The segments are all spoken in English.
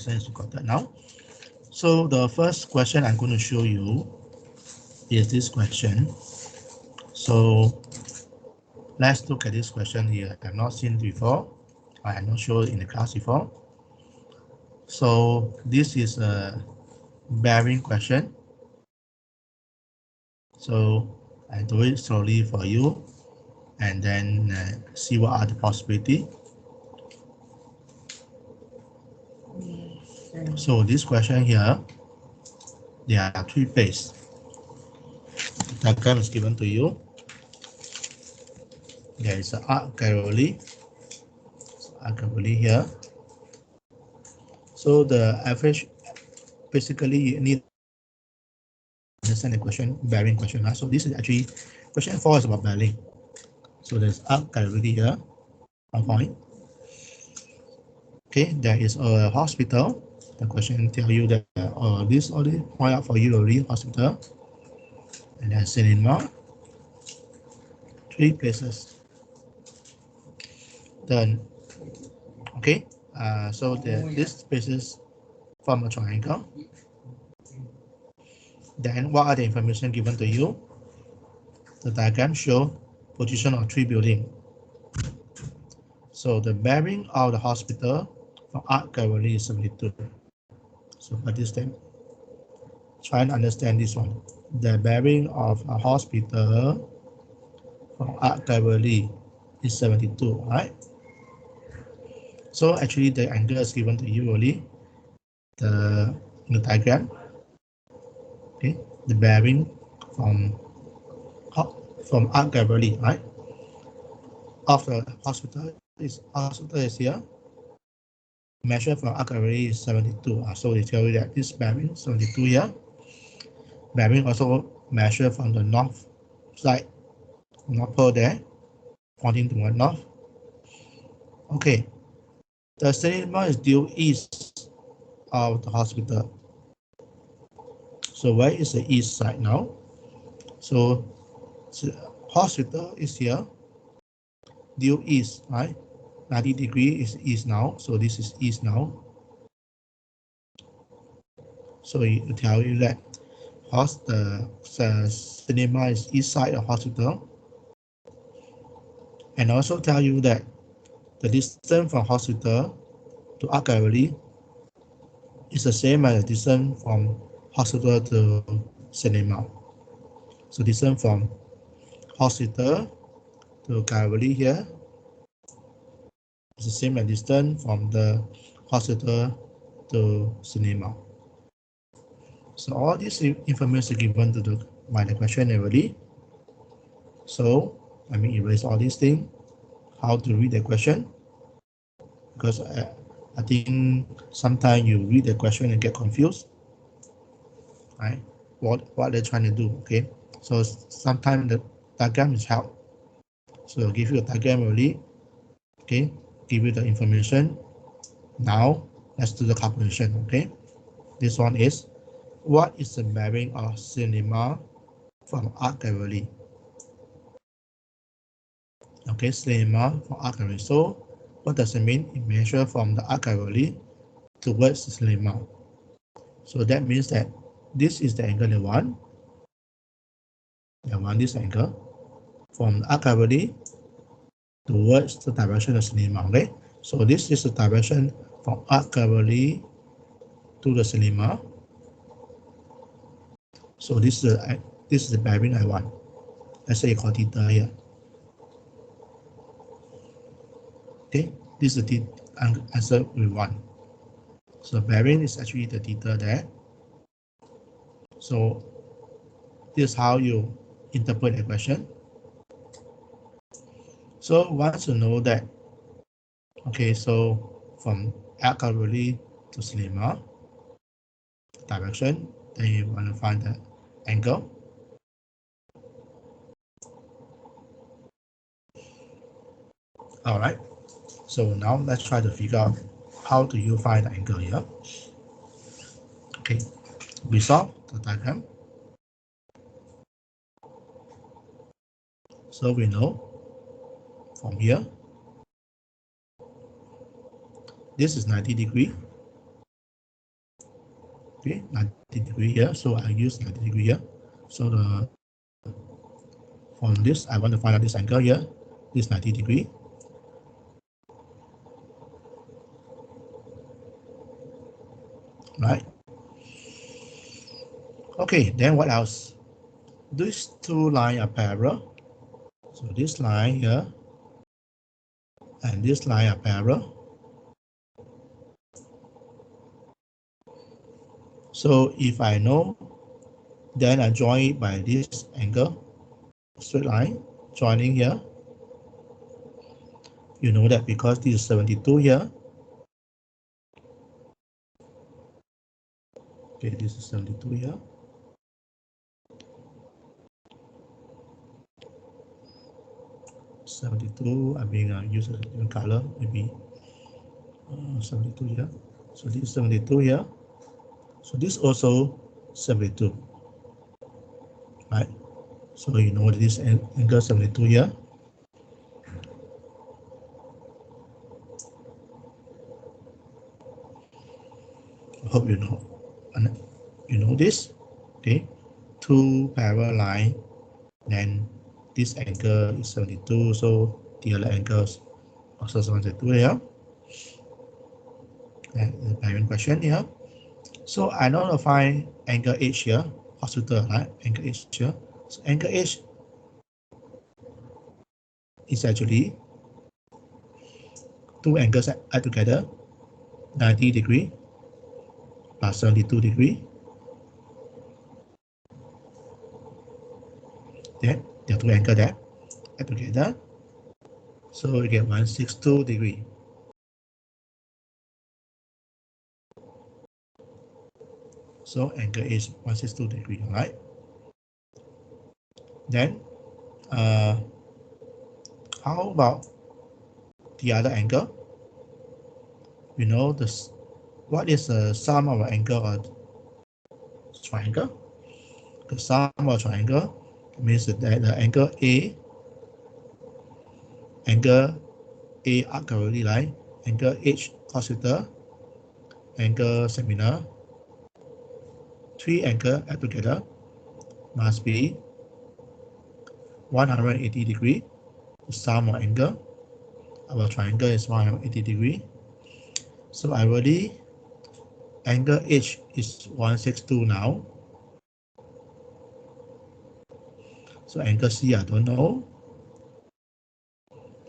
lesson is recorded now. So the first question I'm going to show you is this question. So let's look at this question here. I've not seen it before. I have not shown it in the class before. So this is a bearing question. So I do it slowly for you and then see what are the possibilities. So this question here, there are three places. The diagram is given to you. There is an arc cavalry here. So the average, basically you need to understand the question, bearing question. So this is actually, question 4 is about bearing. So there's arc cavalry here, 1 point. Okay, there is a hospital. The question tell you that this already point out for you already, hospital. And then cinema. 3 places. Then, okay, so these places form a triangle. Then what are the information given to you? The diagram show position of 3 buildings. So the bearing of the hospital from arc cavalry is 72. So for this thing, try and understand this one. The bearing of a hospital from arc cavalry is 72, right? So actually the angle is given to you only the diagram. Okay, the bearing from arc cavalry, right? Of the hospital is here. Measure from arc cavalry is 72. So they tell you that this bearing 72 here. Bearing also measure from the north side, north pole there, pointing toward north. Okay, the cinema is due east of the hospital. So where is the east side now? So hospital is here, due east, right? 90 degrees is east now, so this is east now. So it tell you that the cinema is east side of hospital, and also tell you that the distance from hospital to arc cavalry is the same as the distance from hospital to cinema. So distance from hospital to cavalry here is the same as distance from the hospital to cinema. So all this information given to by the question already. So let me erase all these things. How to read the question? Because I think sometimes you read the question and get confused, right? What they're trying to do, okay? So sometimes the diagram is help. So I'll give you a diagram already, okay? Give you the information. Now let's do the calculation, okay? This one is, what is the bearing of cinema from arc cavalry? Okay, cinema from arc cavalry. So what does it mean? It measures from the arc cavalry towards the cinema. So that means that this is the angle they want. They want this angle from the arc cavalry towards the direction of cinema. Okay, so this is the direction from arc cavalry to the cinema. So this is the bearing I want. Let's say you call theta here. Okay, this is the answer we want. So bearing is actually the theta there. So this is how you interpret the question. So once you know that, okay, so from arc cavalry to cinema direction, then you want to find the angle. All right, so now let's try to figure out how do you find the angle here. Okay, we solve the diagram. So we know from here, this is 90 degrees. Okay, 90 degree here. So I use 90 degree here. So from this, I want to find out this angle here. This 90 degree. Right. Okay, then what else? These two lines are parallel. So this line here and this line are parallel. So if I know, then I join it by this angle, straight line, joining here. You know that because this is 72 here. Okay, this is 72 here. I'm being use a different color, maybe 72 here. So this is 72 here. So this also 72, right? So you know this angle 72 here. I hope you know. And you know this, okay? Two parallel line, then this angle is 72, so the other angles also 72 here. And the parent question here. So I know to find angle H here, hospital, right? Angle H here. So angle H is actually two angles add together, 90 degree plus 72 degree. Then there are two angles there add together. So you get 162 degree. So angle is 162 degree, right? Then how about the other angle? We know this. What is the sum of an angle or triangle? The sum of triangle means that the angle A arc cavalry line, angle H cos theta, angle seminar, three angles add together must be 180 degree. The sum of angle of a triangle is 180 degree. So I already angle H is 162 now. So angle C I don't know.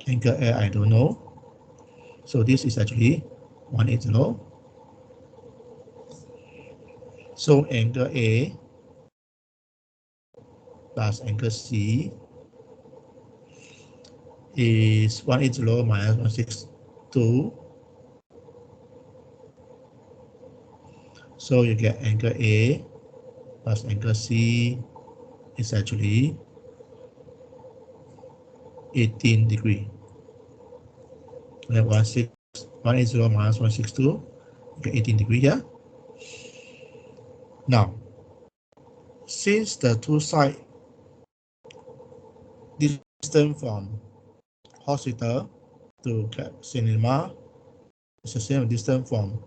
Angle A I don't know. So this is actually 180. So angle A plus angle C is 180 minus 162. So you get angle A plus angle C is actually 18 degree. And 180 minus 162, you get 18 degree here. Now, since the two sides distance from hospital to cinema is the same distance from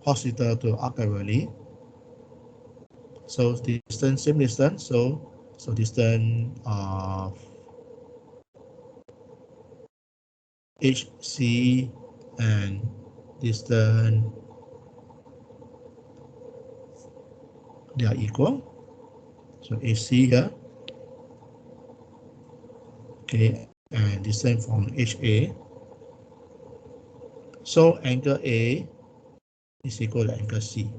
hospital to Arc Valley. So distance, same distance. So distance of HC and distance, they are equal. So AC here, okay, and distance from HA. So angle A is equal to angle C.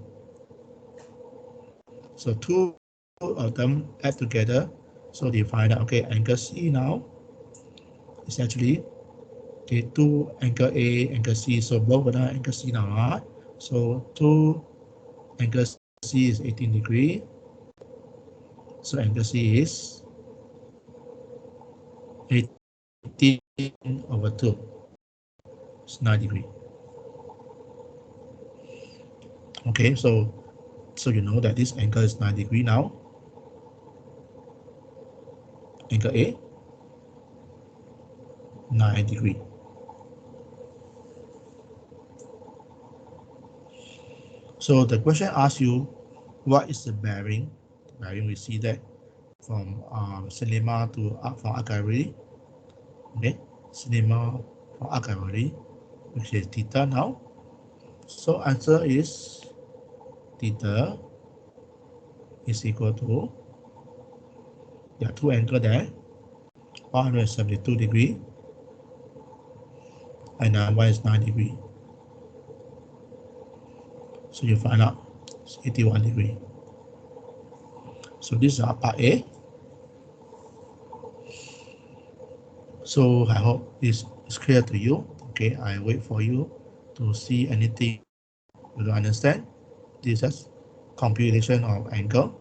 So two of them add together. So they find out, okay, angle C now is actually, okay, two angle A, angle C. So both of them are angle C now, right? So two angle C is 18 degree. So angle C is 18 over 2. It's 9 degree. Okay, so you know that this angle is 9 degree now. Angle A, 9 degree. So the question asks you, what is the bearing? The bearing, we see that from cinema to from arc gallery. Okay, cinema from arc gallery, which is theta now. So answer is theta is equal to, there are two angles there, 172 degree, and one is 9 degree. So you find out it's 81 degree. So this is our part A. So I hope this is clear to you. Okay, I wait for you to see anything you don't understand. This is computation of angle.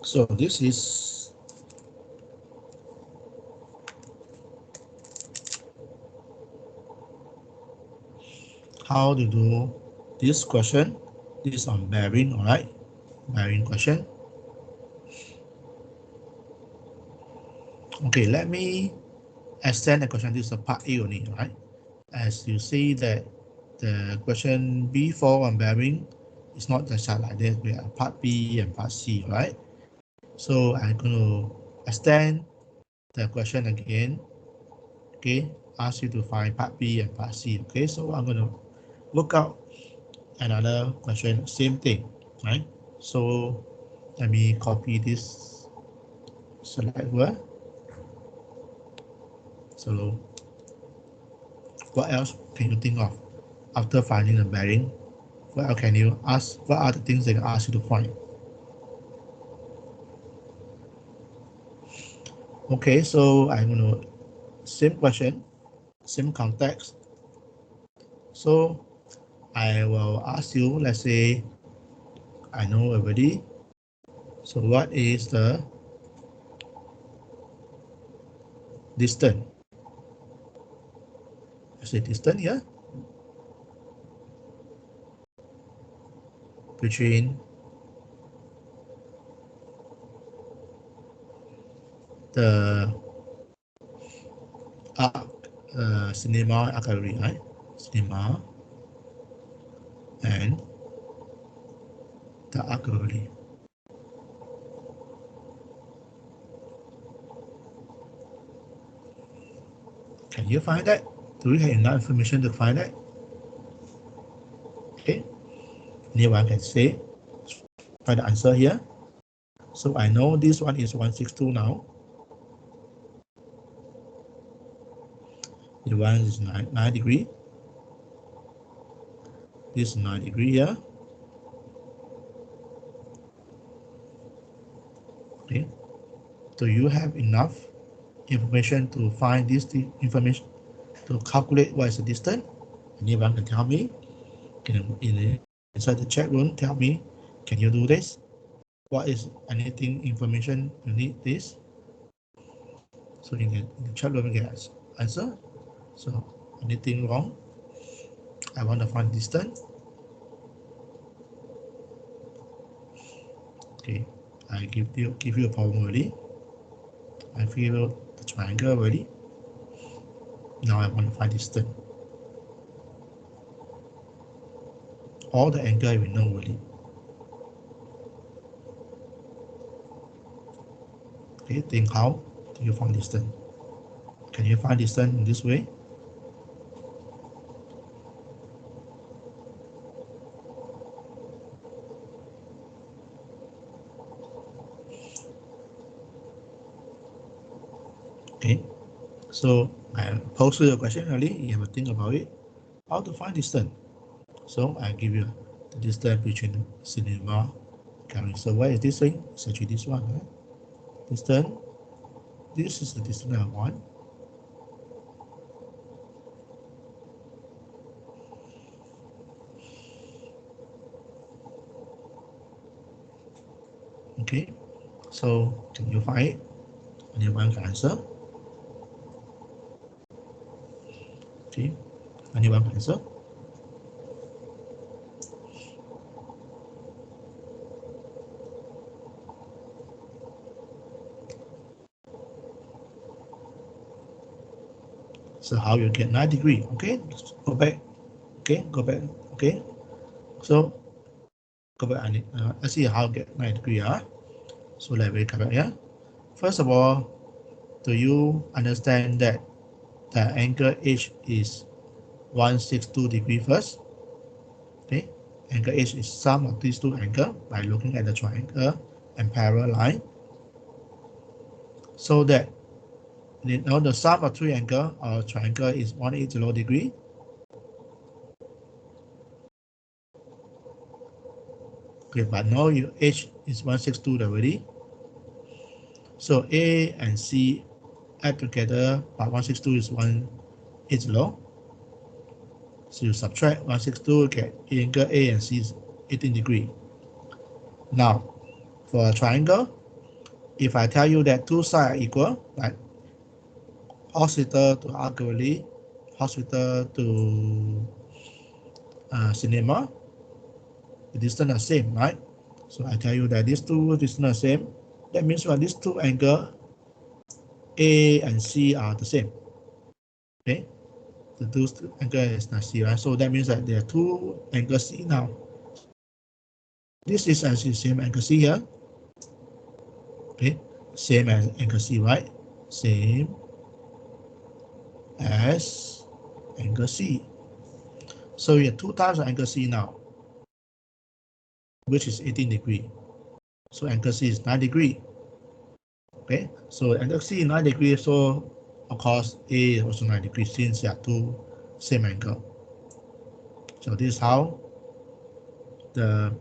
So this is how to do this question. This is on bearing, all right? Bearing question. Okay, let me extend the question. This is a part A only, right? As you see that the question B4 on bearing is not just like this. We have part B and part C, right? So I'm going to extend the question again. Okay, ask you to find part B and part C. Okay, so I'm going to work out another question, same thing, right? So let me copy this select word. So what else can you think of after finding the bearing? What else can you ask? What are the things they can ask you to find? Okay, so I'm going to, same question, same context. So I will ask you, let's say, I know already. So what is the distance? Let's say distance here between the cinema arc gallery, right? Cinema and the arc gallery. Can you find that? Do we have enough information to find that? Okay, anyone can say, find the answer here. So I know this one is 162 now. The one is 9 degree. This is 9 degree here. Okay, do you have enough information to find this information to calculate what is the distance? Anyone can tell me? Can inside the chat room tell me, can you do this? What is anything information you need this? So in the chat room you get answer. So anything wrong? I want to find distance. Okay, I give you a problem already. I figure out the triangle already. Now I want to find distance. All the angle we know already. Okay, think how do you find distance? Can you find distance in this way? Okay, so I posed you a question early. You have to think about it. How to find distance? So I give you the distance between cinema carrying. So where is this thing? It's actually this one, right? Distance. This is the distance I want. Okay, so can you find it? Anyone can answer? Okay, anyone can answer? So how you get 9 degrees? Okay, go back. Okay, go back. Okay, so go back. Let's see how get 9 degrees. So let me come back here. First of all, do you understand that the angle H is 162 degrees first? Okay, angle H is sum of these two angles by looking at the triangle and parallel line. So that you know the sum of three angles or triangle is 180 degrees. Okay, but now your H is 162 already. So A and C add together, but 162 is 180. So you subtract 162, get angle A and C is 18 degrees. Now, for a triangle, if I tell you that two sides are equal, like hospital to algorithm, hospital to cinema, the distance are same, right? So I tell you that these two distance are same. That means when these two angles A and C are the same. Okay, the two angles is not C, right? So that means that there are two angles C now. This is actually same angle C here. Okay, same as angle C, right? Same as angle C. So you have two times of angle C now, which is 18 degrees. So angle C is 9 degrees. Okay, so angle C is 9 degrees, so of course A is also 9 degrees since they are two same angle. So this is how the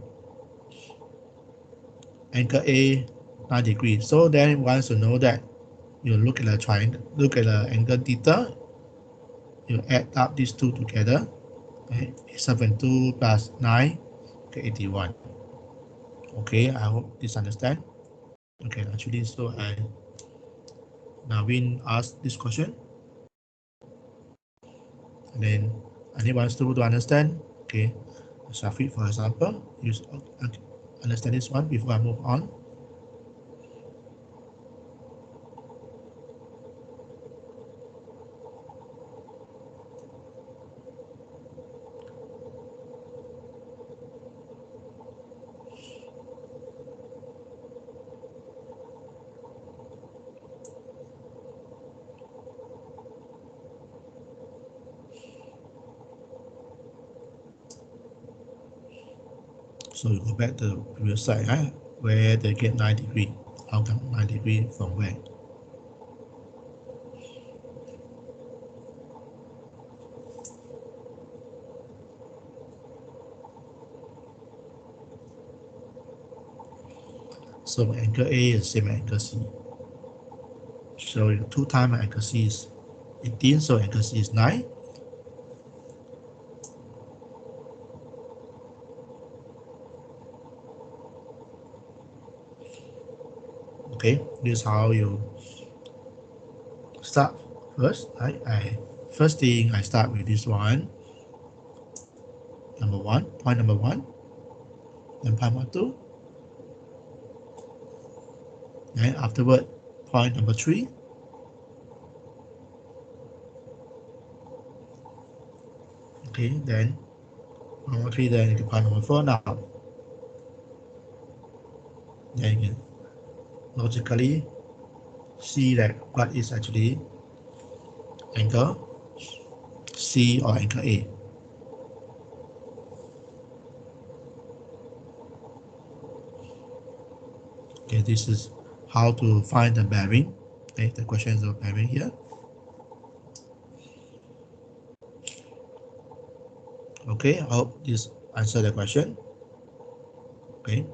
angle A 9 degrees. So then once you know that, you look at the triangle, look at the angle theta, you add up these two together. Okay, 72 plus 9, okay, 81. Okay, I hope this understand. Okay, actually, so Navin asked this question, and then anyone still to understand? Okay, Shafiq, for example, you understand this one before I move on. So you go back to the previous slide, where they get 9 degrees. How come 9 degrees from where? So angle A is same as angle C. So 2 times angle C is 18, so angle C is 9. Okay, this is how you start first. First thing I start with this one. Point number one, then point number two, and afterward point number three, okay, then number three, then you can point number four. Now then you can logically see that what is actually angle C or angle A. Okay, this is how to find the bearing. Okay, the question is of bearing here. Okay, I hope this answer the question. Okay.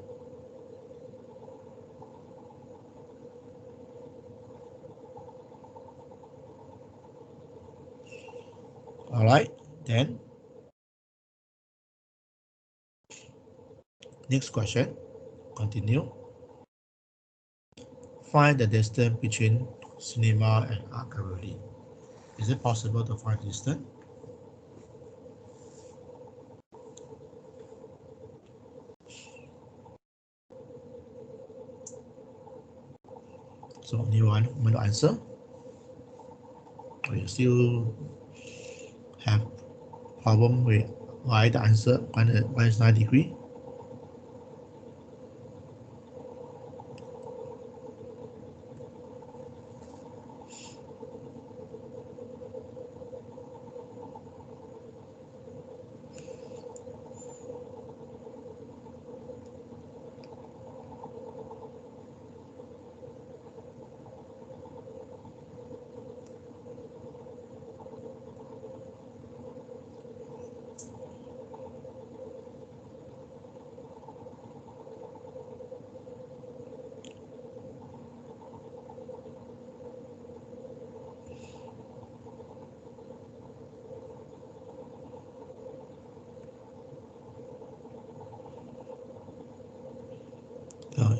All right, then next question, continue. find the distance between cinema and art gallery. Is it possible to find distance? So anyone want to answer? Or you still have problem with why the answer why is 9 degree?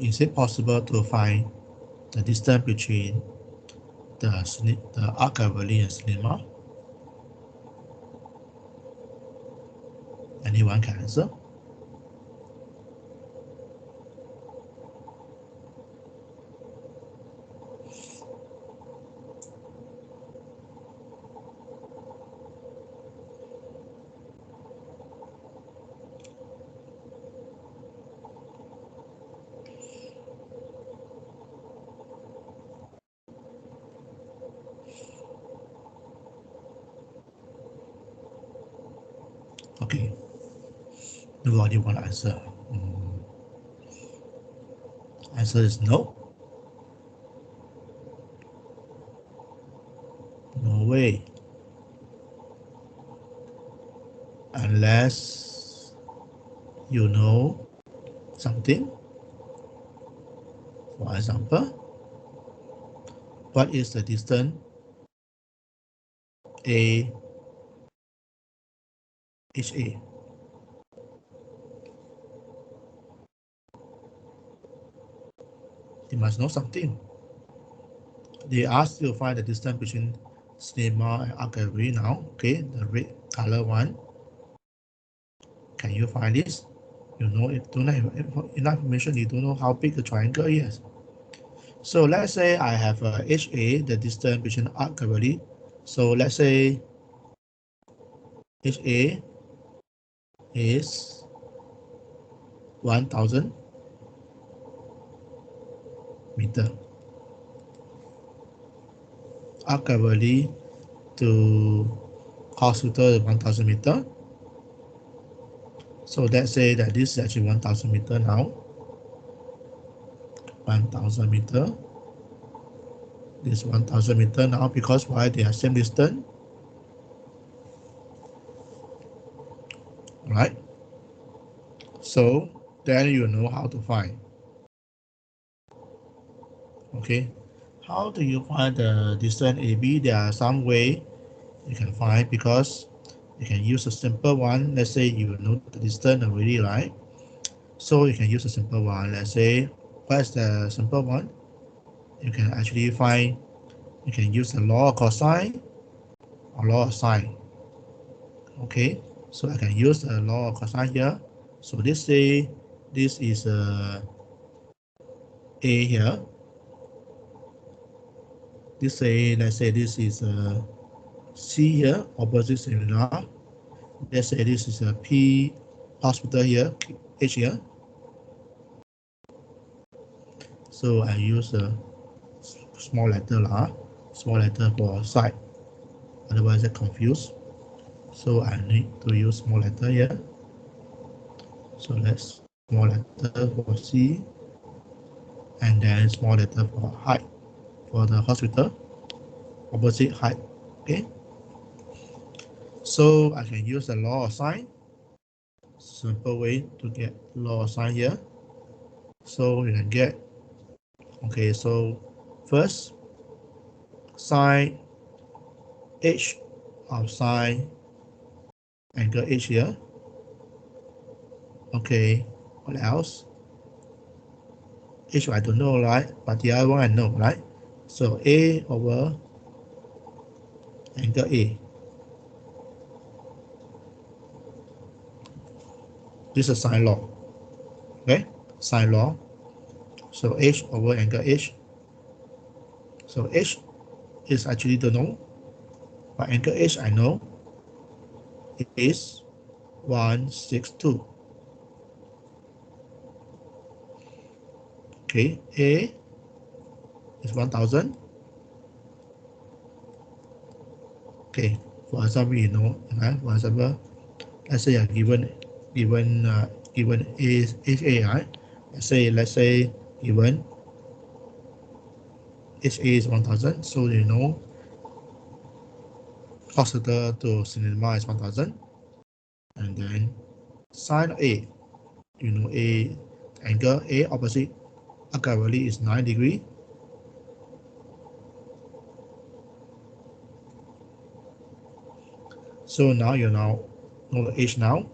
Is it possible to find the distance between the art gallery and cinema? Anyone can answer? Okay, nobody want to answer. Answer is no. No way. Unless you know something. For example, what is the distance A HA? You must know something. They ask you to find the distance between cinema and art gallery now. Okay, the red color one. Can you find this? You know, if don't have enough information, you don't know how big the triangle is. So let's say I have a HA, the distance between art gallery. So let's say HA is 1000 meter. Art gallery to hospital is 1000 meter. So let's say that this is actually 1000 meter now. 1000 meter. This 1000 meter now because why they are same distance, right? So then you know how to find. Okay, how do you find the distance AB? There are some way you can find because you can use a simple one. Let's say you know the distance already, right? So you can use a simple one. Let's say what's the simple one? You can actually find. You can use the law of cosine or law of sine. Okay, so I can use the law of cosine here. So this say this is A here. This say let's say this is C here, opposite similar. Let's say this is a P hospital here, H here. So I use a small letter small letter for side. Otherwise I confuse. So I need to use small letter here. So let's small letter for C, and then small letter for height for the hospital, opposite height. Okay. So I can use the law of sine. Simple way to get law of sine here. So you can get, okay, so first sine h of sine angle h here. Okay, what else? H I don't know, right? But the other one I know, right? So A over angle A. This is sine law. Okay? Sine law. So H over angle H. So H is actually don't know. But angle H I know is 162. Okay, A is 1000. Okay, for example, you know, for example, let's say given HA, right? Let's say given HA is 1000, so you know cosine to cinema is 1000, and then sine A, you know A angle A opposite accurately is 9 degree. So now you know the H now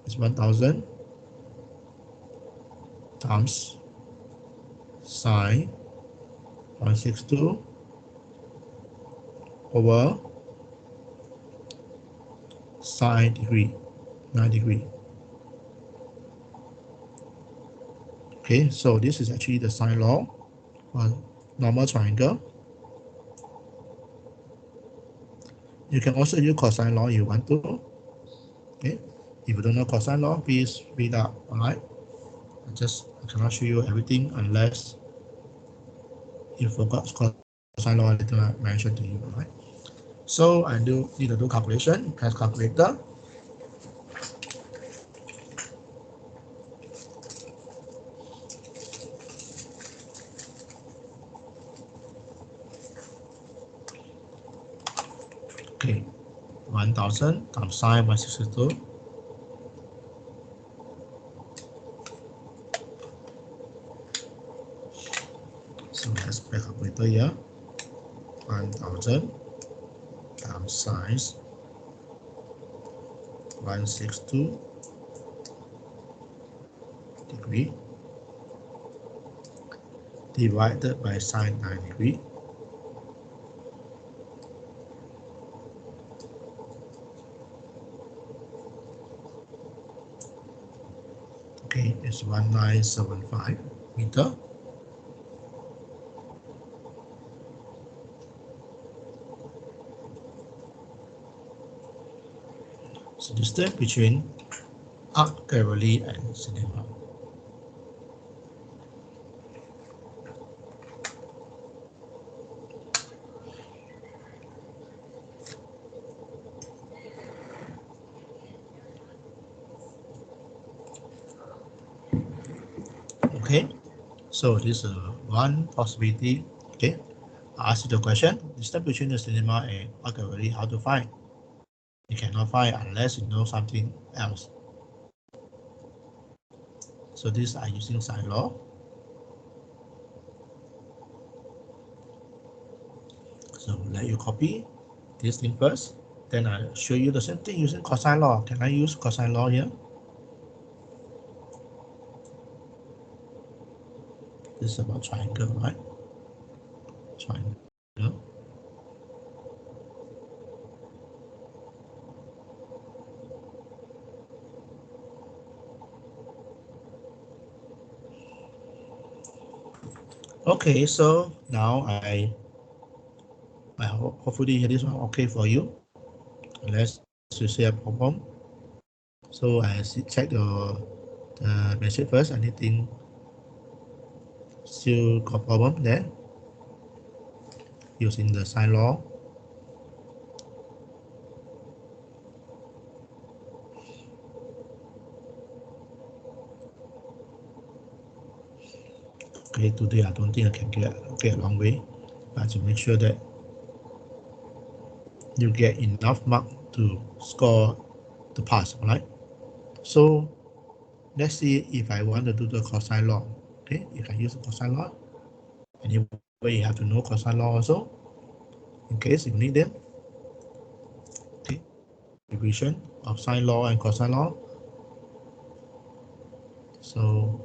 is 1000 times sine 162 over sine degree 9 degree. Okay, so this is actually the sine law for normal triangle. You can also use cosine law if you want to. Okay, if you don't know cosine law, please read up. Alright, I cannot show you everything unless you forgot cosine law that I mentioned to you. Alright, so I do need to do calculation. Press calculator. Okay, 1000 times sine 162. So let's press calculator here. 1000 times sine 162 degree divided by sine 9 degree. Okay, it's 1975 meter. So the distance between arc Galilee and cinema. Okay, so this is one possibility. Okay, I ask you the question: distance between the cinema and arc Galilee, how to find? You cannot find unless you know something else. So these are using sine law. So let you copy this thing first. Then I'll show you the same thing using cosine law. Can I use cosine law here? This is about triangle, right? Triangle. Okay, so now hopefully this one okay for you. Unless you see a problem. So I check the message first. Anything still got problem there using the sine law. Okay, today I don't think I can get a long way, but to make sure that you get enough mark to score the pass, right? So let's see if I want to do the cosine law. Okay, you can use the cosine law. Anyway, you have to know cosine law also in case you need them. Okay, division of sine law and cosine law. So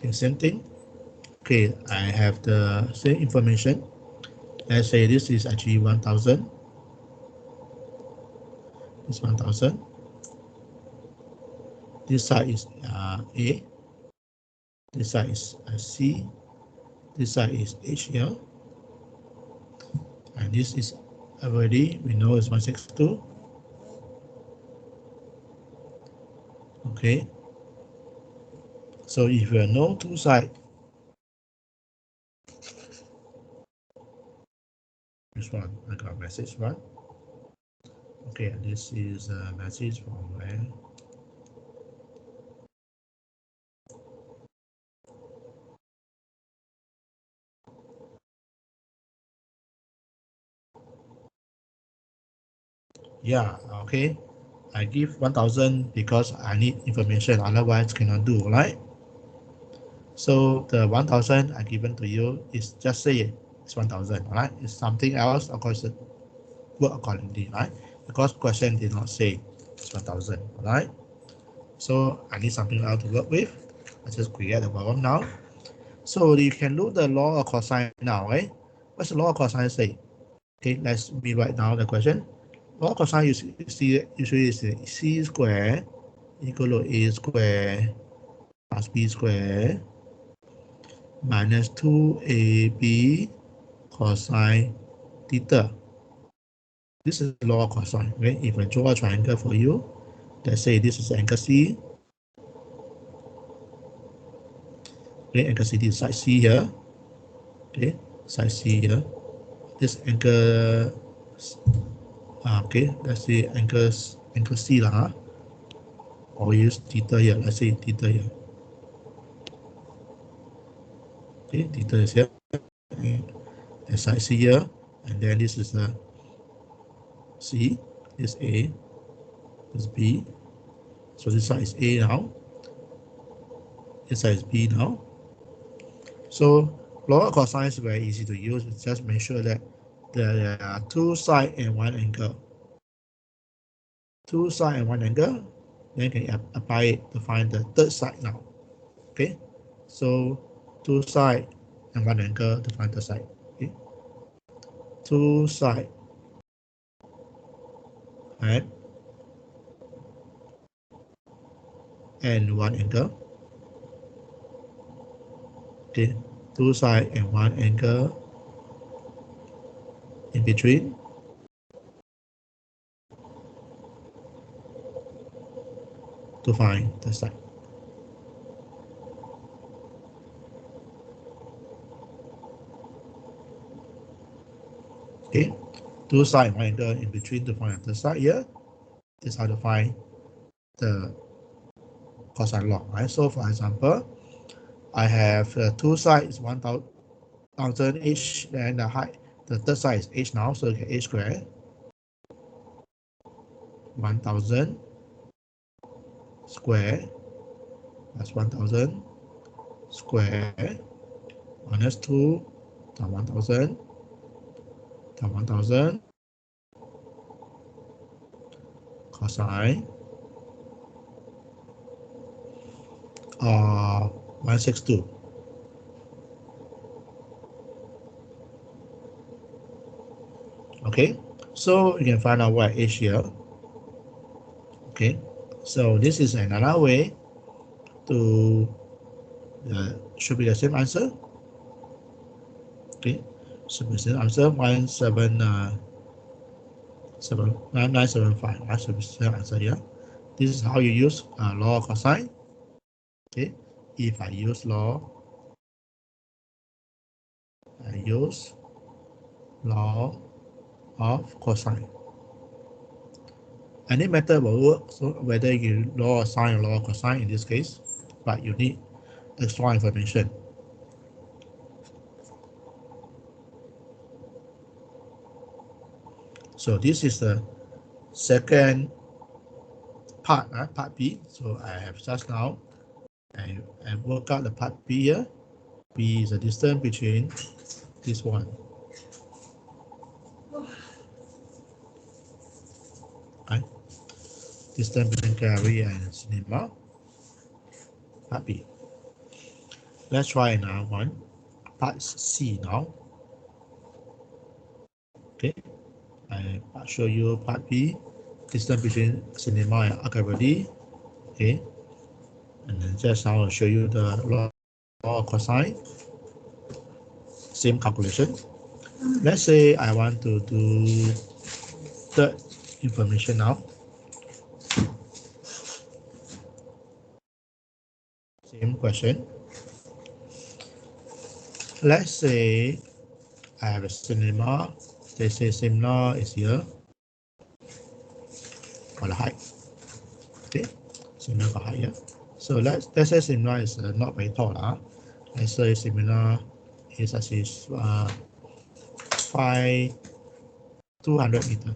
Okay, same thing. Okay, I have the same information. Let's say this is actually 1000. This 1000. This side is A. This side is C. This side is H here. And this is already, we know it's 162. Okay. So if you know two sides, this one, I got message one. Okay, this is a message from where? Yeah, okay. I give 1000 because I need information, otherwise cannot do, right? So the 1000 I given to you is just say it's 1000, right? It's something else, of course, work accordingly, right? Because question did not say it's 1000, right? So I need something else to work with. Let's just create a problem now. So you can do the law of cosine now, right? What's the law of cosine say? Okay, let's me write down the question. Law of cosine usually is c square equal to a square plus b square minus 2ab cosine theta. This is the law of cosine, right? If I draw a triangle for you, let's say this is angle C. Okay, angle C, this side C here. Okay, side C here. This angle, okay, let's say angle C lah, huh? Or we use theta here. Let's say theta here. Okay, theta is here. The side C here, and then this is a C. This A. This B. So this side is A now. This side is B now. So law of cosine is very easy to use. Just make sure that there are two sides and one angle. Two sides and one angle. Then you can apply it to find the third side now. Okay. So two sides and one angle to find the side. Okay. Two sides and one angle. Okay. Two sides and one angle in between. To find the side. Okay, two sides, one angle in between to find the side here. This is how to find the cosine law, right? So for example, I have two sides, 1000 h, and the height, the third side is h now, so you get h squared 1000 square plus 1000 square minus 2 times 1000 times 1000 cosine 162. Okay, so you can find out what h here. Okay, so this is another way to should be the same answer. Okay, should be the same answer 9975. That should be the same answer here. This is how you use law of cosine. Okay, if I use law, I use law of cosine. Any method will work. So whether you law of sine or law of cosine in this case, but you need extra information. So this is the second part, part B. So I have just now, I work out the part B here. B is the distance between this one. Right? Distance between Gary and Cinema. Part B. Let's try another one. Part C now. Okay, I'll show you part B, distance between cinema and arc-already. Okay, and then just now I'll show you the law of cosine. Same calculation. Let's say I want to do third information now. Same question. Let's say I have a cinema. They say cinema is here for the height. Okay, cinema for height here. So let's say cinema is not very tall. Let's say cinema is actually 200 meters.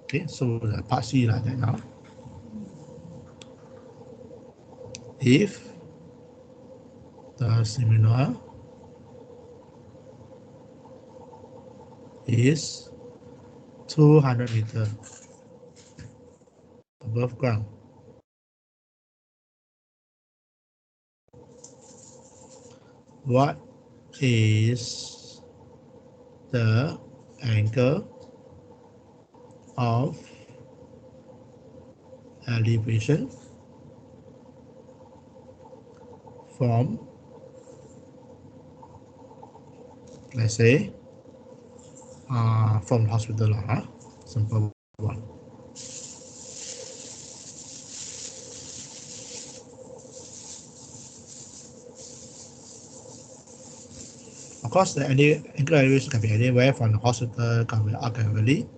Okay, so the part C like that now. If the seminar is 200 meters above ground, what is the angle of elevation from, let's say, from the hospital, simple one. Of course, the angular elevation can be anywhere from the hospital, can be arc-already.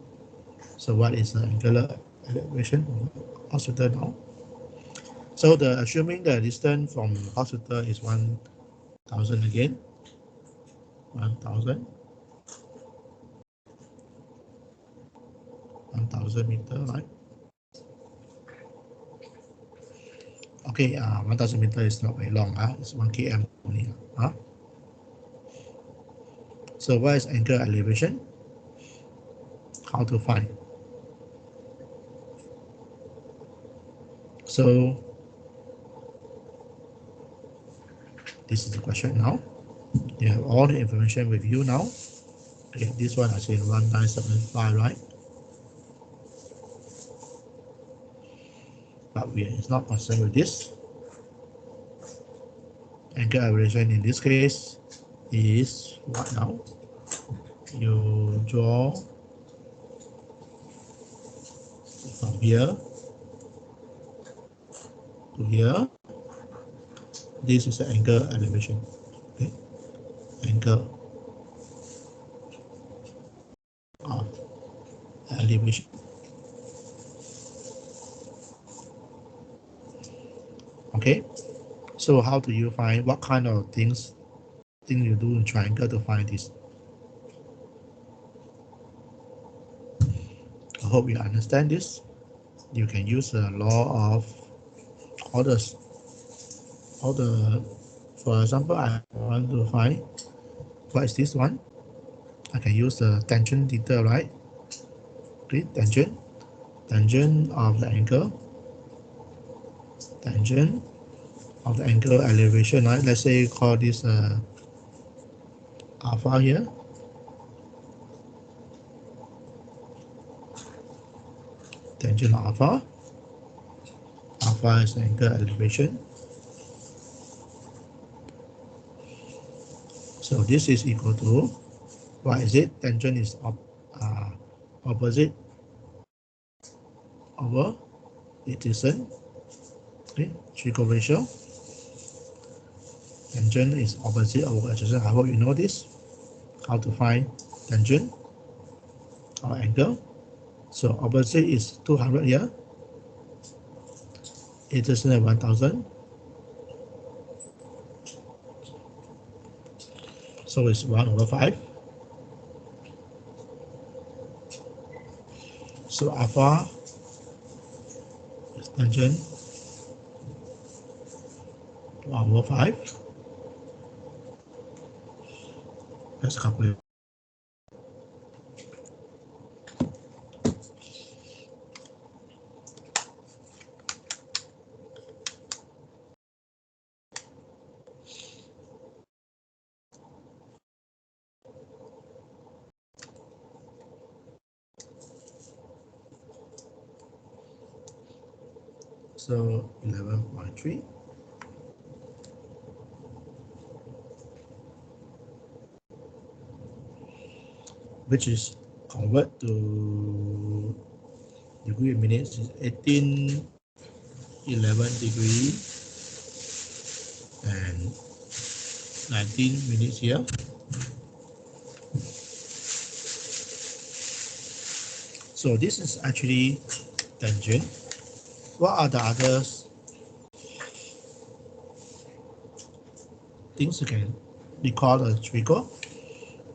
So what is the angular elevation of the hospital now? So assuming the distance from hospital is 1,000 again, 1,000 meters, right? Okay, 1,000 meters is not very long, it's 1 km only. So what is angular elevation? How to find? So this is the question now. You have all the information with you now. Okay, this one I say 1975, right? But we is not concerned with this. Angular elevation in this case is what now? You draw from here to here. This is the angle elevation. Okay, angle of elevation. Okay, so how do you find what kind of things you do in triangle to find this? I hope you understand this. You can use the law of orders. For example, I want to find what is this one. I can use the tangent theta, right? Okay, tangent of the angle, tangent of the angle elevation, right? Let's say call this alpha here. Tangent alpha. Alpha is the angle elevation. So this is equal to, what is it? Tangent is opposite over adjacent. Okay, trigonometric ratio. Tangent is opposite over adjacent. I hope you know this. How to find tangent or angle. So opposite is 200 here. Adjacent is 1,000. So it's 1 over 5. So alpha is tangent 1 over 5. Let's calculate. So 11.3. Which is convert to degree minutes is 18, 11 degree and 19 minutes here. So this is actually tangent. What are the other things you can be called a triangle?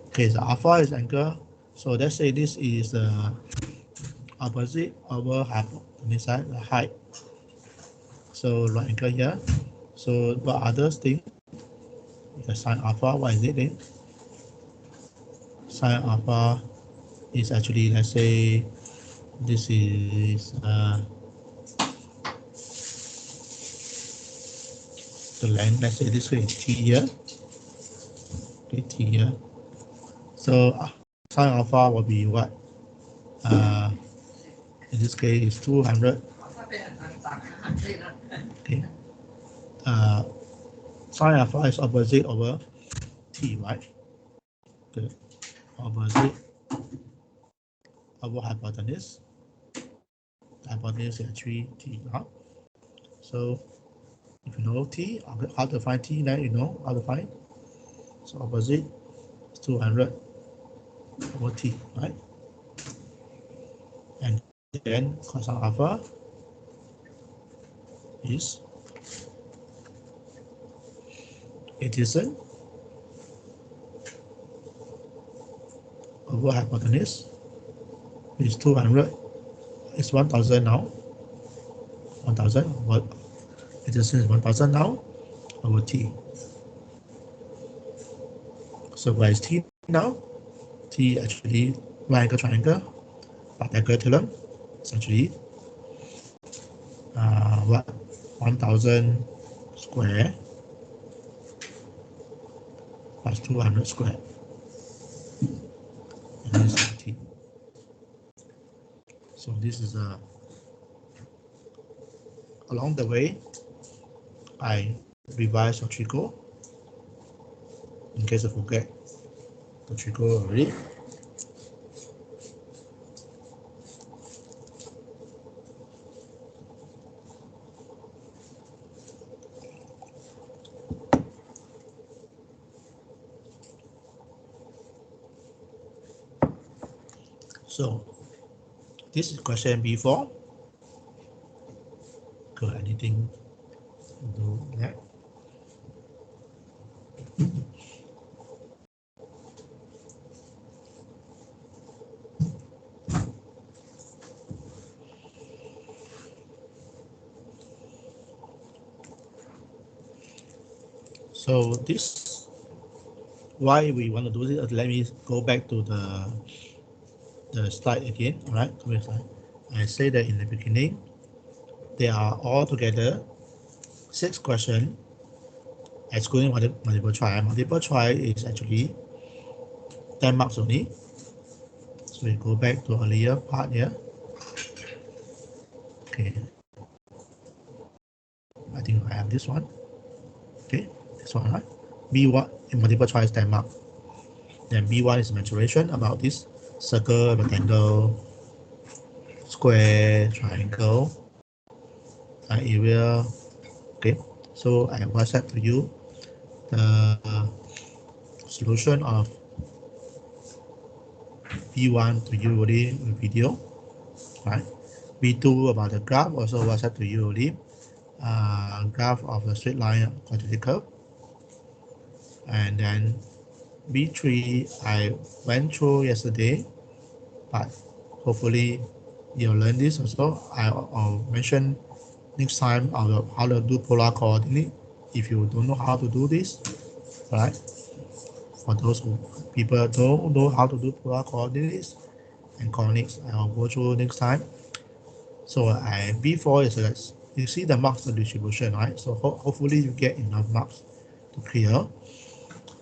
Okay, the alpha is angle. So let's say this is the opposite over hypotenuse side, the height. So right angle here. So what other thing? The sine alpha, what is it then? Sine alpha is actually, let's say, this is the length. Let's say this way is t here. Okay, t here. So sine alpha will be what? In this case, is 200. Okay. Sine alpha is opposite over t, right? The opposite over hypotenuse. Hypotenuse is actually t naught. So if you know t, how to find t, then you know how to find. So opposite is 200 over t, right? And then cosine alpha is adjacent over hypotenuse is 200. It's 1000 now. 1000. What adjacent is 1000 now over t. So what is t now? T actually right angle triangle, Pythagorean theorem. It's actually what 1000 square plus 200 square. And this is t. So this is along the way, I revise your triangle in case I forget the triangle already. So this is question B4. Got anything to do that? So this, why we want to do this? Let me go back to the slide again. All right, I say that in the beginning, there are all together 6 questions, excluding multiple choice. Multiple choice is actually 10 marks only. So we go back to earlier part here. Okay, I think I have this one. Okay, this one, right? B1 in multiple choice 10 marks. Then B1 is mensuration about this circle, rectangle, square, triangle, area. Okay, so I WhatsApp to you the solution of B1 to you already in video, right? B2 about the graph also WhatsApp to you already. Graph of the straight line quadratic curve. And then B3 I went through yesterday, but hopefully you'll learn this also. I'll mention next time how to do polar coordinate if you don't know how to do this, right? For those people don't know how to do polar coordinates and coordinates, I'll go through next time. So B4 is you see the marks distribution, right? So hopefully you get enough marks to clear.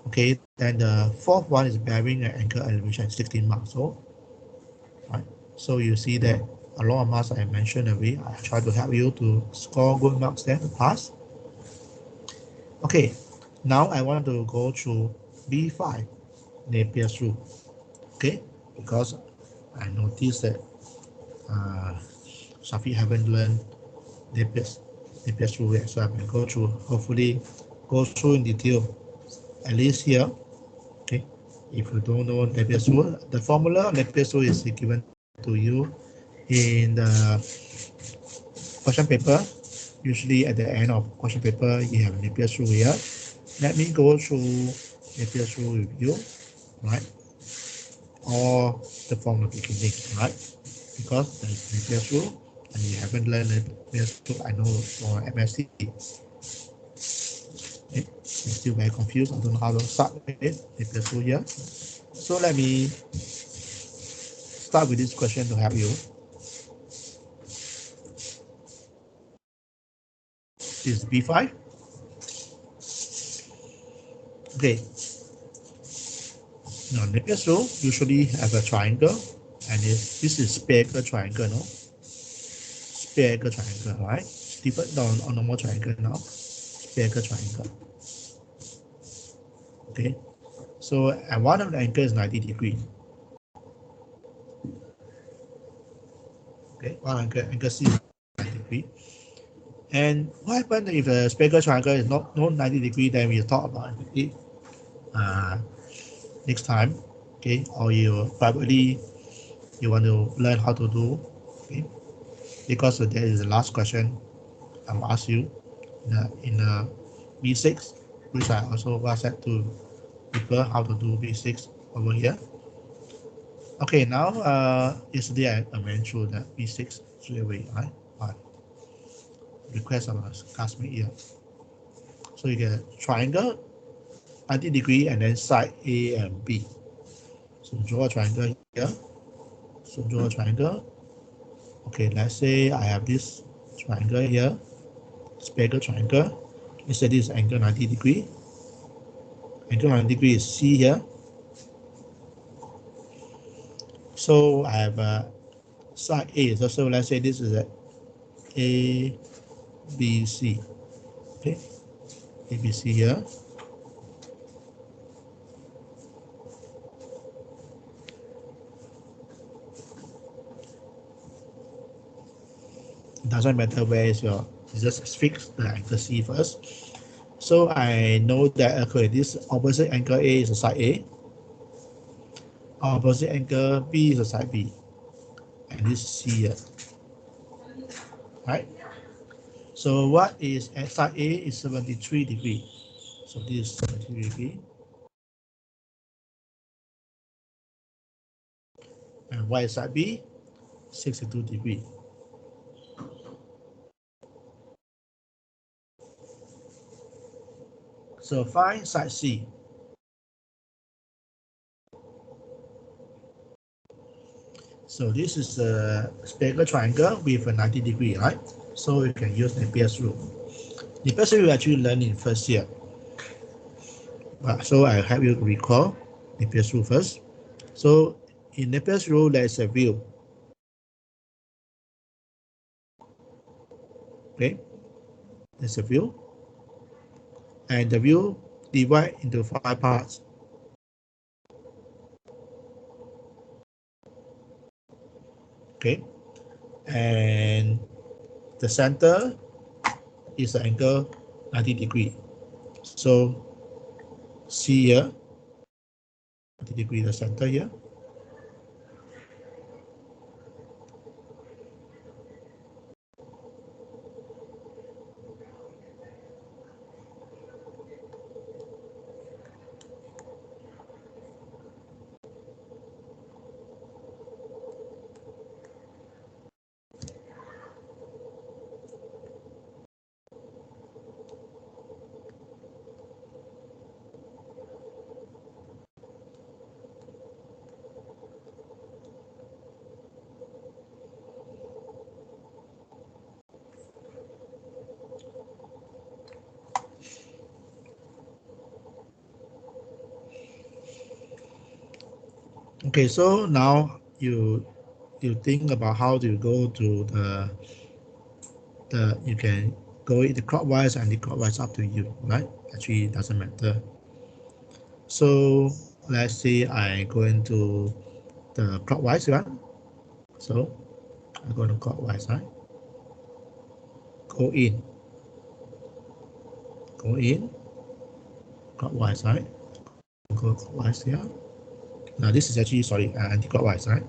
Okay, then the fourth one is bearing and angle elevation, 16 marks. So, right. So you see that a lot of marks I mentioned already. I try to help you to score good marks then to pass. Okay, now I want to go through B5, Napier's rule. Okay, because I noticed that Shafi haven't learned Napier's rule yet, so I will go through, hopefully go through in detail, at least here. Okay, if you don't know Napier's rule, the formula Napier's rule is given to you in the question paper. Usually at the end of question paper, you have Napier's rule here. Let me go through Napier's rule with you, right? Or the formula beginning, right? Because there's Napier's rule and you haven't learned Napier's rule, I know for MSc. Okay, you're still very confused. I don't know how to start with Napier's rule here. So let me start with this question to help you. This is B5. Okay. Now, Napier's rule usually have a triangle, and this is spherical triangle, no? Spherical triangle, right? Different on normal triangle now. Spherical triangle. Okay. So, and one of the angle is 90 degrees. Okay, one angle C is 90 degrees. And what happens if a spherical triangle is not 90 degrees? Then we'll talk about it next time. Okay, or you probably you want to learn how to do. Okay, because that is the last question I will ask you in B6, which I also said to people how to do B6 over here. Okay, now yesterday I went through the B6 straight away, right? Request of a classmate here. So you get a triangle, 90 degree, and then side A and B. So draw a triangle here. So draw a triangle. Okay, let's say I have this triangle here, spherical triangle. Let's say this angle 90 degree. Angle 90 degree is C here. So I have a side A. So let's say this is A, B, C. Okay, A, B, C here. It doesn't matter where is your, you just fix the angle C first. So I know that okay, this opposite angle A is a side A. Opposite angle B is a side B. And this C here. Right? So what is at side A is 73 degree. So this is 73 degree. And what is side B? 62 degree. So find side C. So this is a spherical triangle with a 90 degree, right? So you can use Napier's rule. Napier's rule you actually learned in first year. So I help you recall Napier's rule first. So in Napier's rule, there is a view. Okay, there's a view, and the view divide into 5 parts. Okay, and the center is the angle 90 degree. So see here, 90 degree the center here. Okay, so now you you think about how to go to you can go either clockwise and anti-clockwise, up to you, right? Actually, it doesn't matter. So let's say I go into the clockwise, right? So I go to clockwise, right? Go in, clockwise, right? Go clockwise here. Now this is actually, sorry, anti-clockwise, right?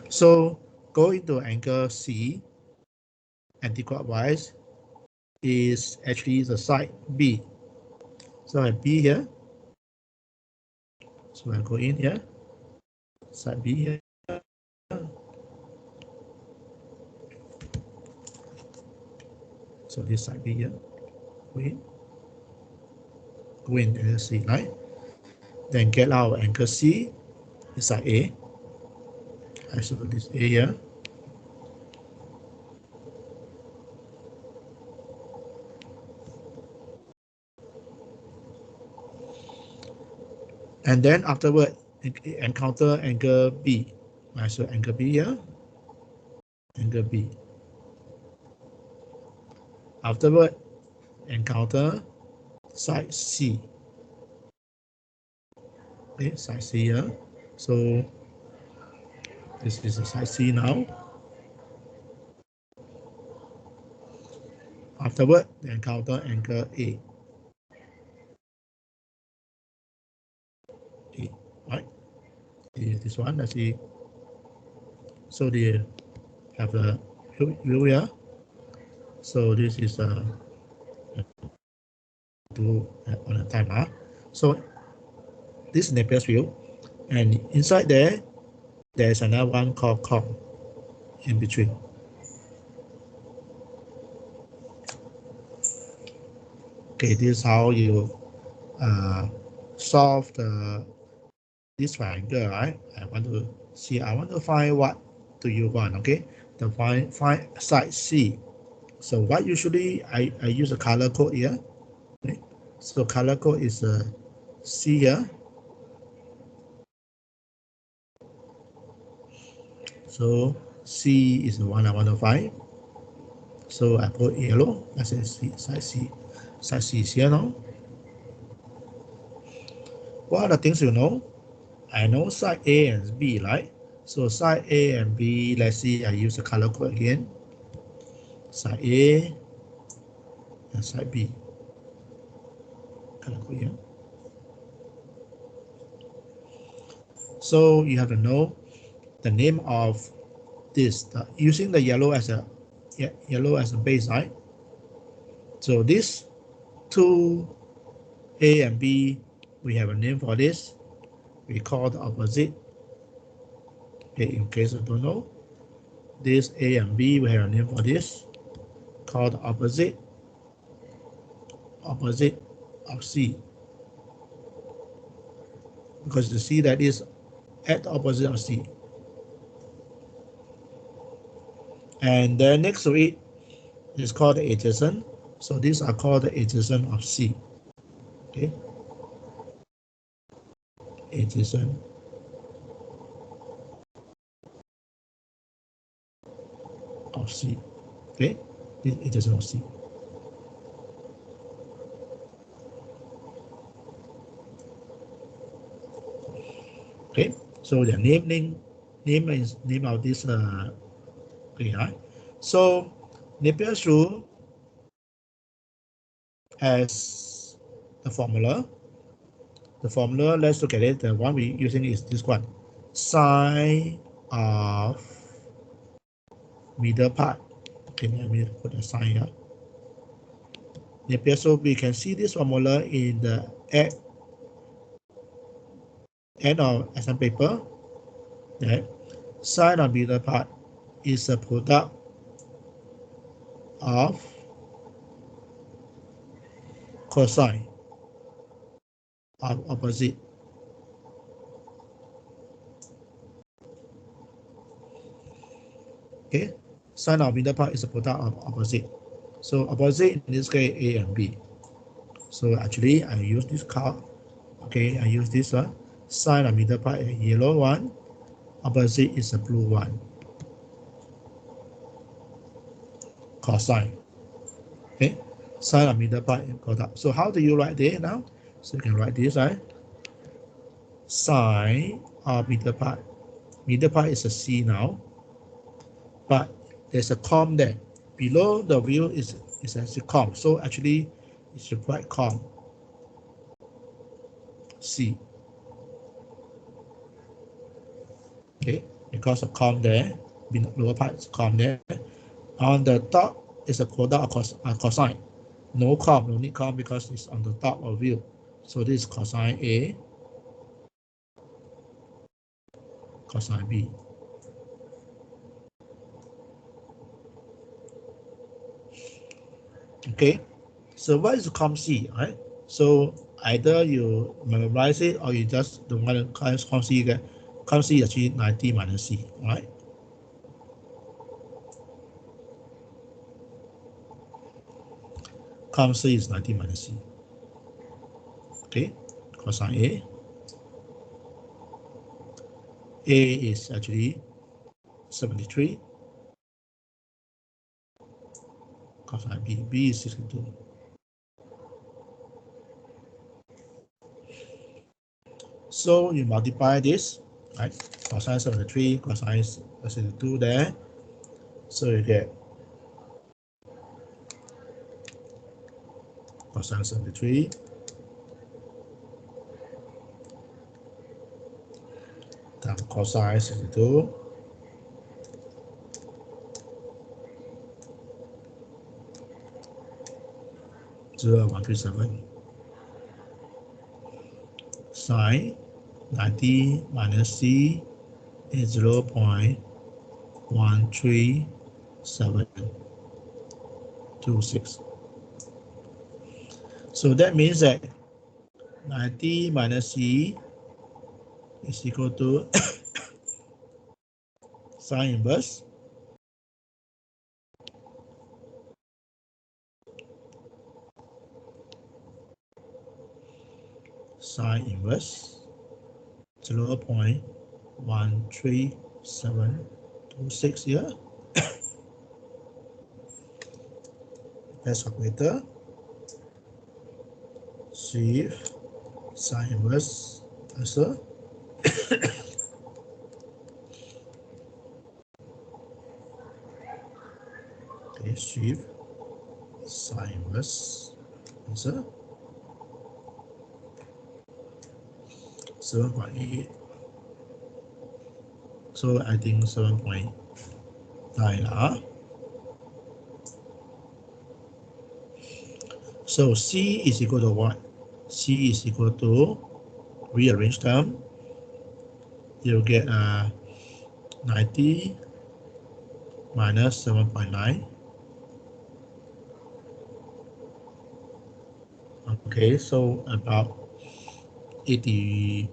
So go into angle C, anti-clockwise, is actually the side B. So I B here. So I go in here, side B here. So this side B here, go in angle C, right? Then get out angle C, is side A. I should put this A here. And then afterward, encounter angle B. So angle B here, angle B. Afterward, encounter side C. Okay, side C here. So this is the side C now. Afterward, encounter angle A. A, right? This one, let's see. So they have a view here. So this is do on a timer. So this is Napier's view, and inside there's another one called com in between. Okay, this is how you solve this triangle, right? I want to find what do you want, okay? To find side C. So what usually I use a color code here. Okay? So color code is C here. So C is the one I want to find. So I put yellow. Let's say C, side C. Side C is here now. What are the things you know? I know side A and B, right? So side A and B, let's see, I use the color code again. Side A and side B. Color code here. So you have to know the name of this, using the yellow as a base, right? So this two A and B, we have a name for this. We call the opposite. Okay, in case you don't know, this A and B, we have a name for this, called opposite of C. Because you see that is at the opposite of C. And then next to it is called the adjacent. So these are called the adjacent of C. Okay. Adjacent of C. Okay. This adjacent of C. Okay. So the name of this okay, right? So Napier's rule has the formula. The formula, let's look at it. The one we're using is this one. Sine of middle part. Okay, let me put a sign here. Napier, so we can see this formula in the end of exam paper. That sine of middle part is a product of cosine of opposite. Okay, sine of middle part is a product of opposite. So opposite in this case A and B. So actually I use this card. Okay, I use this one. Sine of middle part, a yellow one, Opposite is the blue one. Cosine. Okay. Sine of middle part and product. So how do you write this now? So you can write this, right? Sine of middle part. Middle part is a C now, but there's a com there. Below the view is actually com. So actually, you should write com C. Okay, because of com there, lower part is com there. On the top is a product of cosine. No com, no need com because it's on the top of view. So this is cosine A, cosine B. Okay, so what is com C, right? So either you memorize it or you just don't want to com C. Com C is actually 90 minus C, right? Com C is 90 minus C. Okay, cosine A. A is actually 73. Cosine B. B is 62. So you multiply this, right? Cosine 73, cosine 62 there. So you get cosine 73 times cosine 62 0.137. Sine 90 minus C is 0.13726. So that means that 90 minus C is equal to sine inverse sine inverse 0.13726 here. That's calculator. Shift sine inverse answer. Okay, shift sine inverse answer 7.88. So I think 7.9 lah. So C is equal to what? C is equal to rearrange term. You'll get 90 minus 7.9. Okay, so about 82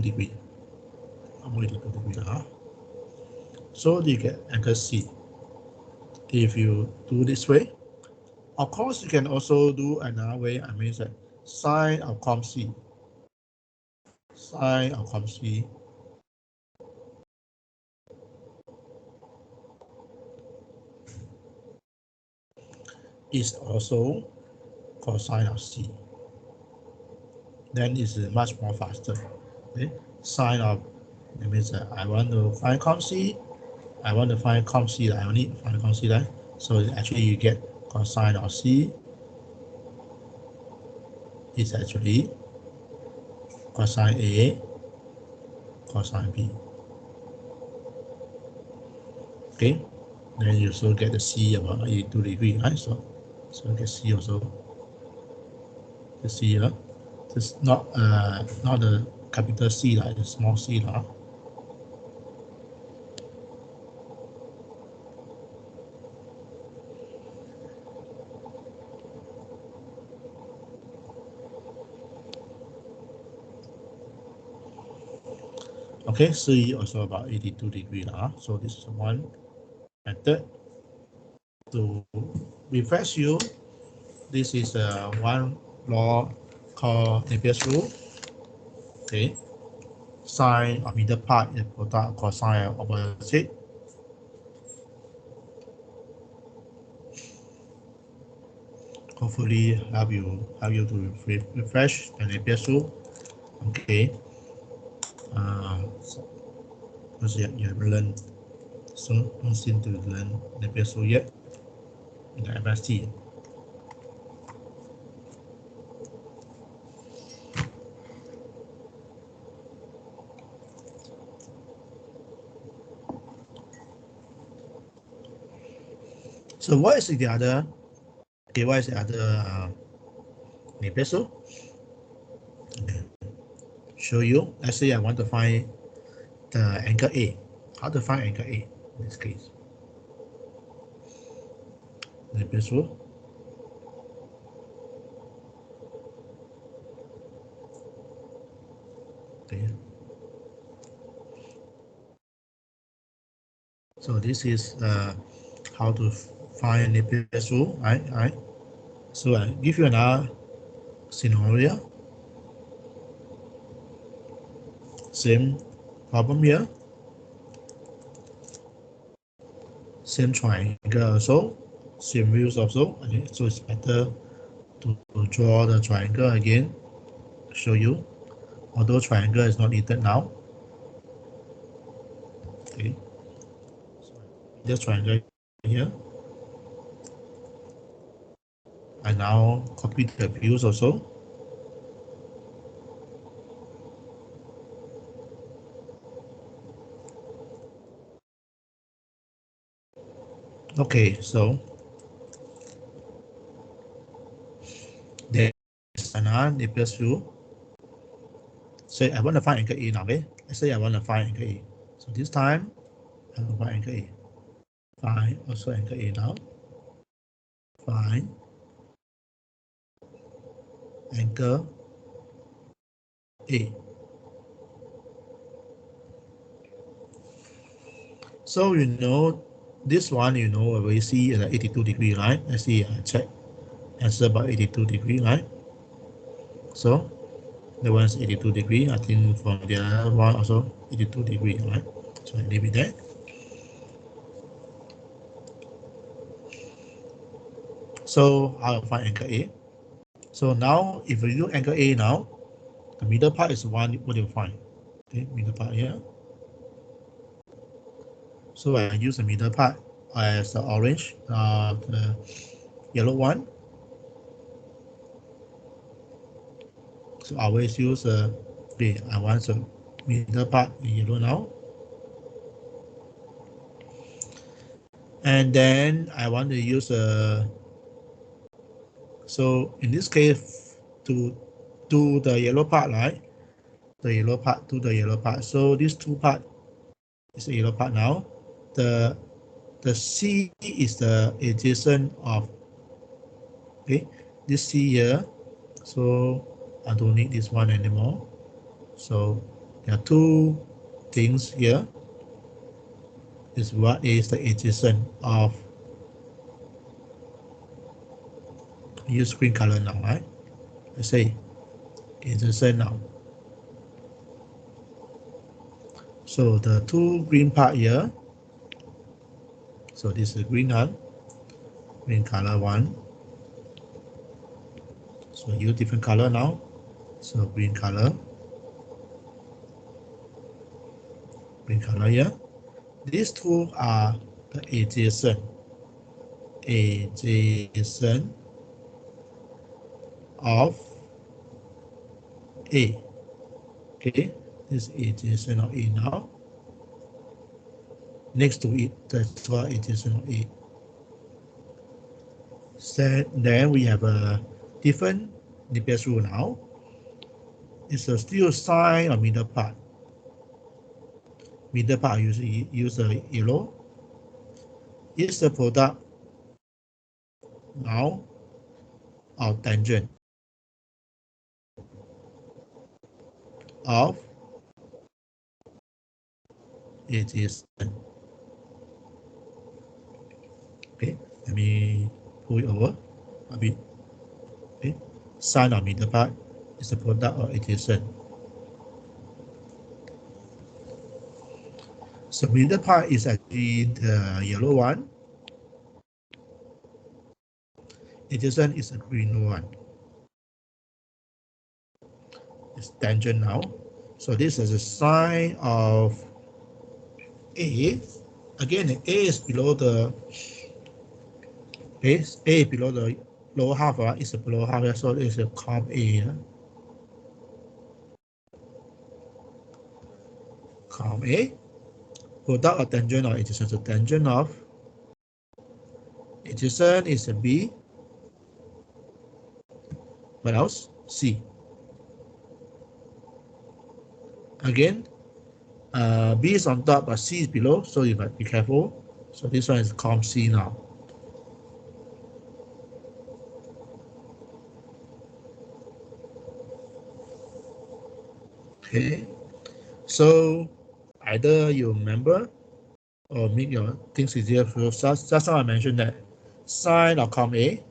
degree. 82 degree lah. So you get angle C. If you do this way, of course you can also do another way. I mean that sine of com C. Sine of com C is also cosine of C. Then it's much more faster. Okay? Sine of, that means that I want to find com C. I want to find com C. I only find com C there. So actually you get cosine of C is actually cosine A, cosine B. Okay, then you also get the C about 82 degree, right? So get C also. The C here. This not the capital C, like the small C lah. Okay, C also about 82 degree lah. So this is one method. To refresh you, this is one law called Napier's rule. Okay, sine of middle part is product cosine of opposite. Hopefully help you to refresh the Napier rule. Okay. Because you have learned, so don't seem to learn Napier rule yet in the MST. So what is the other? Okay, what is the other Napier rule? Okay. Show you. Let's say I want to find the angle A. How to find angle A in this case? Napier rule. Okay. So this is how to find Napier rule, right? So I give you another scenario. Same problem here. Same triangle also. Same views also. Okay, so it's better to draw the triangle again. Show you. Although triangle is not needed now. Okay. So this triangle here. I now copy the views also. Okay, so there's another Napier rule. Say I want to find angle A now. Okay, let's say I want to find angle A. So this time I will find angle A. Find also angle A now. Find angle A. So you know this one, you know, we see 82 degree, right? Let's see, check answer about 82 degree, right? So the one is 82 degree. I think from the other one also 82 degree, right? So I leave it there. So I'll find angle A. So now if we do angle A now, the middle part is one. What do you find? Okay, middle part here. So I use the middle part as the orange, the yellow one. So I always use okay, I want the middle part in yellow now. And then I want to use so in this case to do the yellow part, right? The yellow part to the yellow part. So these two part is the yellow part now. The C is the adjacent of, okay, this C here. So I don't need this one anymore. So there are two things here. Is what is the adjacent of, use green color now, right? Let's say adjacent now. So the two green part here. So this is green one, green color one. So use different color now. So green color here. These two are the adjacent of A. Okay, this is adjacent of A now. Next to it, that's what adjacent of A. So then we have a different Napier rule now. It's still sine of middle part. Middle part usually use a yellow. Is the product now of tangent of adjacent. Okay, let me pull it over a bit. Okay, sine of middle part is the product of adjacent. So middle part is actually the yellow one. Adjacent is a green one. It's tangent now. So this is a sine of A. Again, A is below the base. A below the lower half is below half, so it's a com A. Com A. Product of tangent or adjacent. So tangent of adjacent is a B. What else? C. Again, B is on top, but C is below, so you must be careful. So this one is com C now. Okay, so either you remember or make your things easier for yourself. Just now I mentioned that sine of com A,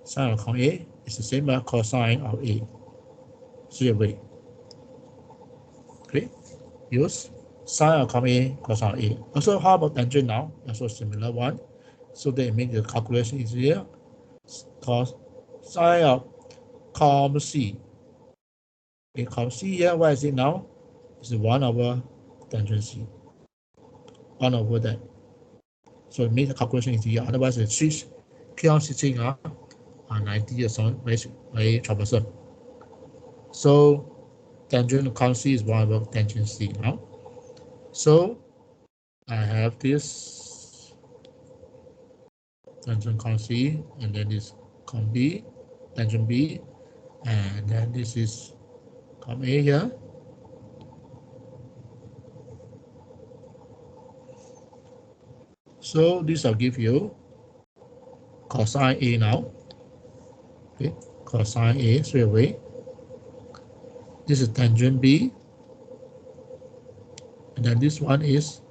sine of com A is the same as cosine of A. Straight away. Okay, use sine of com A, cosine of A. Also, how about tangent now? Also similar one. So they make the calculation easier. Cos sine of com C. Okay, com C here, what is it now? It's 1 over tangent C. 1 over that. So it makes the calculation easier. Otherwise, it switch, keep on switching 90 or something, very troublesome. So tangent of com C is 1 over tangent C now. So I have this tangent com C, and then this com B, tangent B, and then this is com A here. So this will give you cosine A now. Okay, cosine A straight away. This is tangent B, and then this one is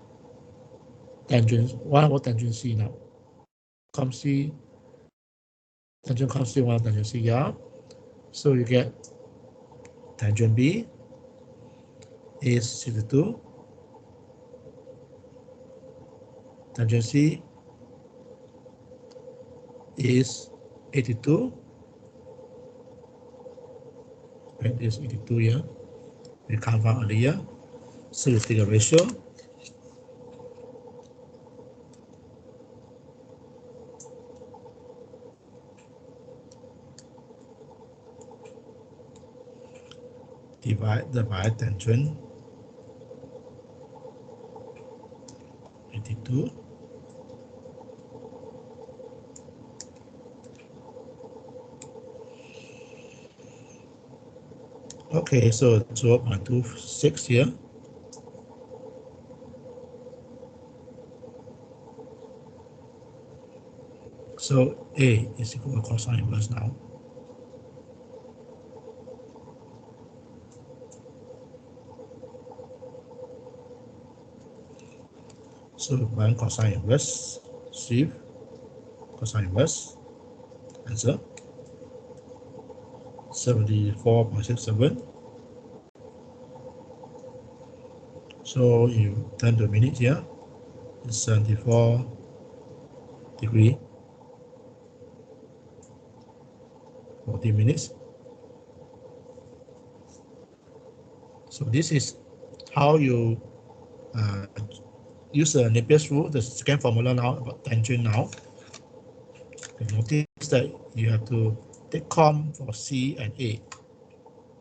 tangent 1 over tangent C now. Com C, tangent com C, 1 over tangent C, yeah. So you get tangent B is 62, tangent C is 82. Right, this 82 here. We carve out earlier. So you take a ratio. Divide by tangent 82. Okay, so 0.26 here. So A is equal to cosine inverse now. So one cosine inverse, see cosine inverse, answer 74.67. So you turn the minutes here, it's 74 degree, 40 minutes. So this is how you use the Napier's rule, the second formula now about tangent now. Okay, notice that you have to take com for C and A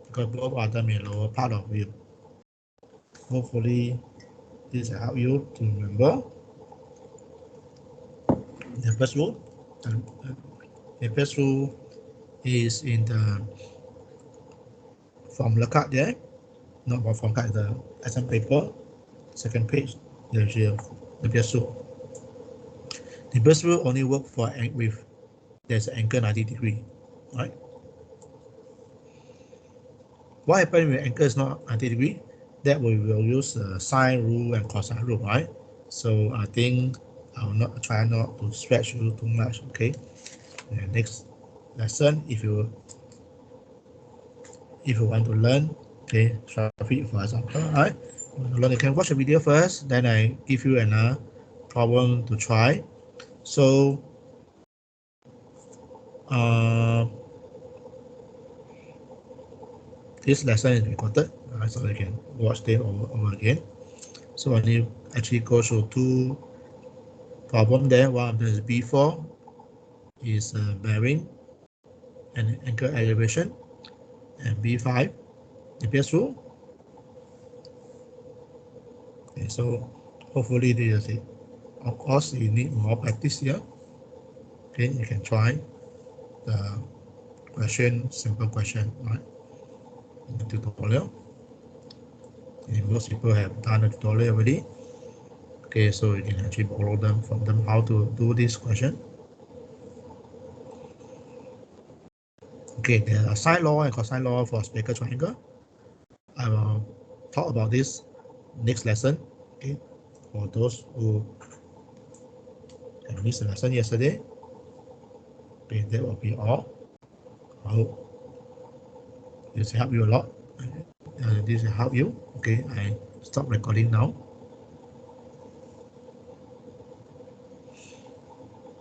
because both are them in lower part of view. Hopefully this will help you to remember the first rule. The first rule is in the formula card there, not about formula card, the exam paper, second page, there's the first rule. The first rule only work for with there's an angle 90 degree, right? What happens when angle is not 90 degree? That we will use the sine rule and cosine rule, right? So I think I will not try not to stretch you too much, okay? And next lesson, if you want to learn Okay, traffic for example. Alright, you can watch the video first, then I give you another problem to try. So this lesson is recorded, so you can watch it over again. So when you actually go through two problems there, one of them is B4 is bearing and anchor elevation, and B5 Napier's rule. Okay, so hopefully this is it. Of course, you need more practice here. Okay, you can try the question, simple question, right, in the tutorial. And most people have done the tutorial already. Okay, so you can actually borrow them from them how to do this question. Okay, there are sine law and cosine law for spherical triangle. I will talk about this next lesson. Okay, for those who have missed the lesson yesterday. Okay, that will be all. I hope this help you a lot. This will help you. Okay, I stop recording now.